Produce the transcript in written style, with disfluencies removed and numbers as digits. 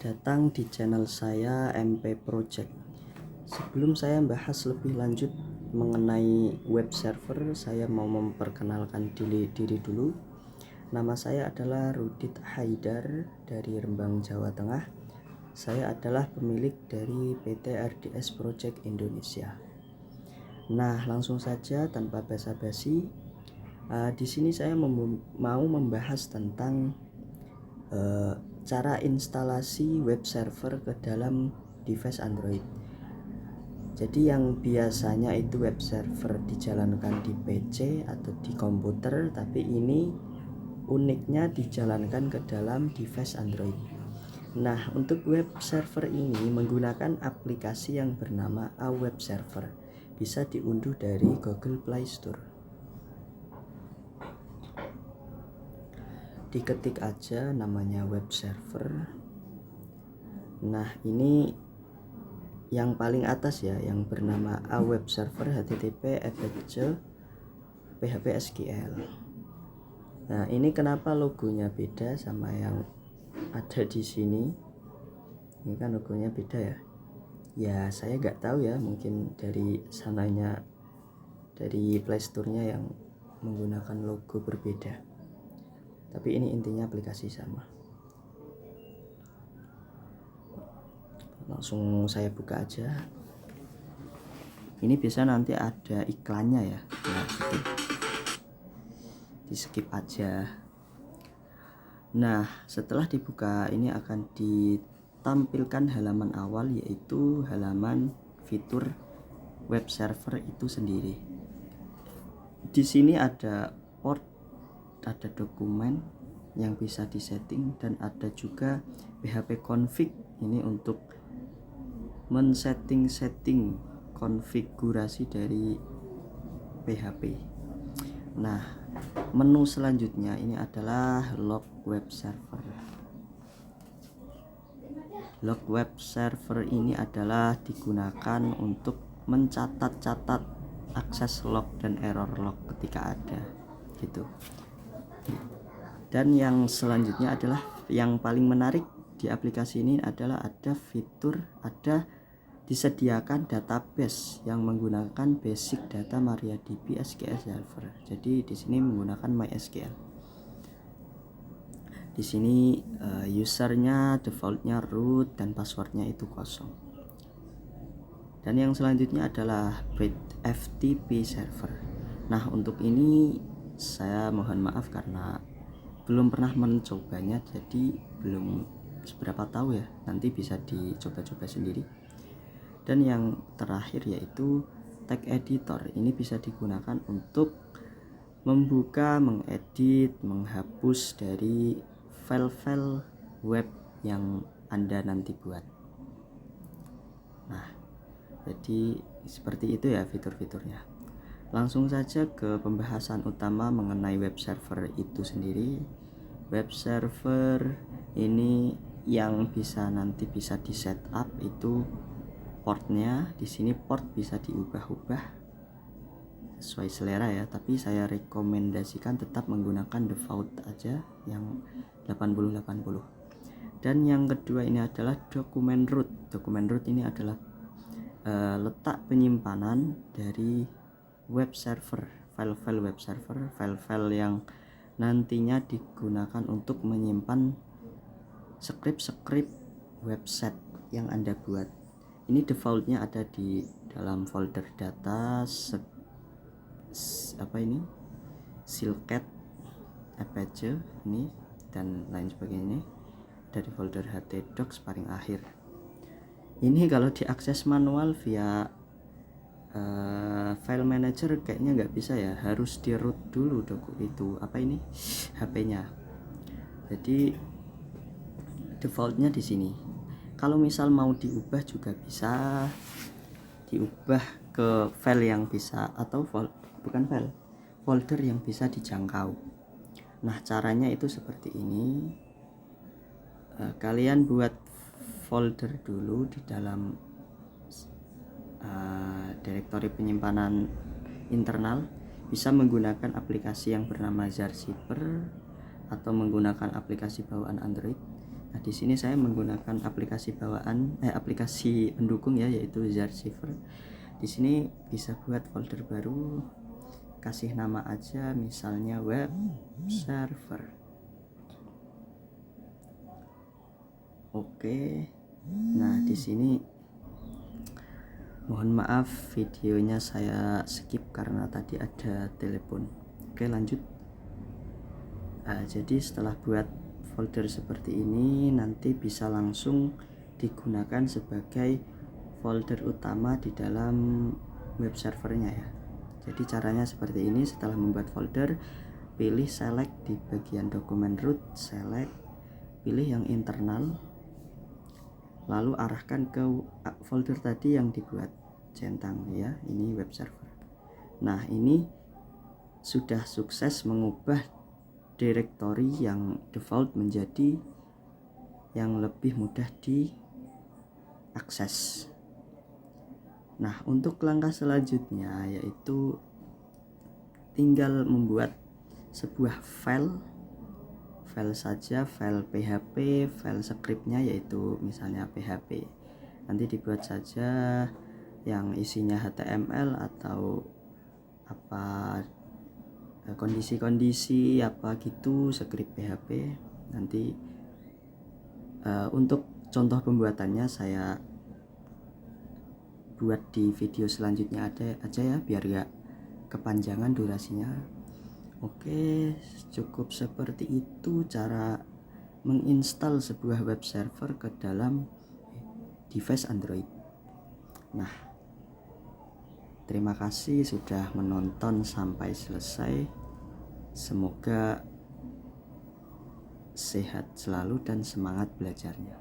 datang di channel saya MP Project. Sebelum saya bahas lebih lanjut mengenai web server, saya mau memperkenalkan diri dulu. Nama saya adalah Rudit Haidar dari Rembang, Jawa Tengah. Saya adalah pemilik dari PT RDS Project Indonesia. Nah, langsung saja tanpa basa-basi, di sini saya mau membahas tentang cara instalasi web server ke dalam device Android. Jadi yang biasanya itu web server dijalankan di PC atau di komputer, tapi ini uniknya dijalankan ke dalam device Android. Nah, untuk web server ini menggunakan aplikasi yang bernama Aweb Server. Bisa diunduh dari Google Play Store. Diketik aja namanya web server. Nah, ini yang paling atas ya, yang bernama Aweb Server HTTP FHC PHP SQL. Nah, ini kenapa logonya beda sama yang ada di sini? Ini kan logonya beda ya. Ya, saya nggak tahu ya, mungkin dari sananya, dari Play Store-nya yang menggunakan logo berbeda. Tapi ini intinya aplikasi sama. Langsung saya buka aja. Ini biasa nanti ada iklannya ya. Nah, gitu. Di skip aja. Nah, setelah dibuka ini akan ditampilkan halaman awal, yaitu halaman fitur web server itu sendiri. Di sini ada port, ada dokumen yang bisa disetting, dan ada juga PHP config. Ini untuk men-setting konfigurasi dari PHP. Nah, menu selanjutnya ini adalah log web server. Log web server ini adalah digunakan untuk mencatat-catat akses log dan error log ketika ada, gitu. Dan yang selanjutnya adalah yang paling menarik di aplikasi ini adalah ada fitur, ada disediakan database yang menggunakan basic data MariaDB SQL Server. Jadi di sini menggunakan MySQL. Di sini usernya defaultnya root dan passwordnya itu kosong. Dan yang selanjutnya adalah FTP server. Nah, untuk ini saya mohon maaf karena belum pernah mencobanya, jadi belum seberapa tahu ya. Nanti bisa dicoba-coba sendiri. Dan yang terakhir yaitu tag editor. Ini bisa digunakan untuk membuka, mengedit, menghapus dari file-file web yang Anda nanti buat. Nah, jadi seperti itu ya fitur-fiturnya. Langsung saja ke pembahasan utama mengenai web server itu sendiri. Web server ini yang nanti bisa di setup itu portnya. Di sini port bisa diubah-ubah sesuai selera ya, tapi saya rekomendasikan tetap menggunakan default aja yang 8080. Dan yang kedua ini adalah dokumen root. Dokumen root ini adalah letak penyimpanan dari web server, file-file web server, file-file yang nantinya digunakan untuk menyimpan skrip-skrip website yang Anda buat. Ini defaultnya ada di dalam folder data, Silket, Apache ini dan lain sebagainya. Ada di folder htdocs paling akhir. Ini kalau diakses manual via file manager kayaknya nggak bisa ya, harus di root dulu HP-nya. Jadi defaultnya di sini. Kalau misal mau diubah juga bisa diubah ke file yang bisa, atau folder yang bisa dijangkau. Nah, caranya itu seperti ini. Kalian buat folder dulu di dalam direktori penyimpanan internal. Bisa menggunakan aplikasi yang bernama Zarzipper atau menggunakan aplikasi bawaan Android. Nah, di sini saya menggunakan aplikasi aplikasi pendukung ya, yaitu Zarchiver. Di sini bisa buat folder baru, kasih nama aja misalnya web server. Oke. Nah, di sini mohon maaf videonya saya skip karena tadi ada telepon. Oke, lanjut. Nah, jadi setelah buat folder seperti ini, nanti bisa langsung digunakan sebagai folder utama di dalam web servernya ya. Jadi caranya seperti ini. Setelah membuat folder, pilih select di bagian dokumen root, select, pilih yang internal, lalu arahkan ke folder tadi yang dibuat centang ya, ini web server. Nah, ini sudah sukses mengubah directory yang default menjadi yang lebih mudah diakses. Nah, untuk langkah selanjutnya yaitu tinggal membuat sebuah file saja, file PHP, file scriptnya yaitu misalnya PHP. Nanti dibuat saja yang isinya HTML atau apa, kondisi-kondisi apa gitu, script PHP. Nanti untuk contoh pembuatannya saya buat di video selanjutnya aja ya, biar gak kepanjangan durasinya. Oke, cukup seperti itu cara menginstal sebuah web server ke dalam device Android. Nah, terima kasih sudah menonton sampai selesai. Semoga sehat selalu dan semangat belajarnya.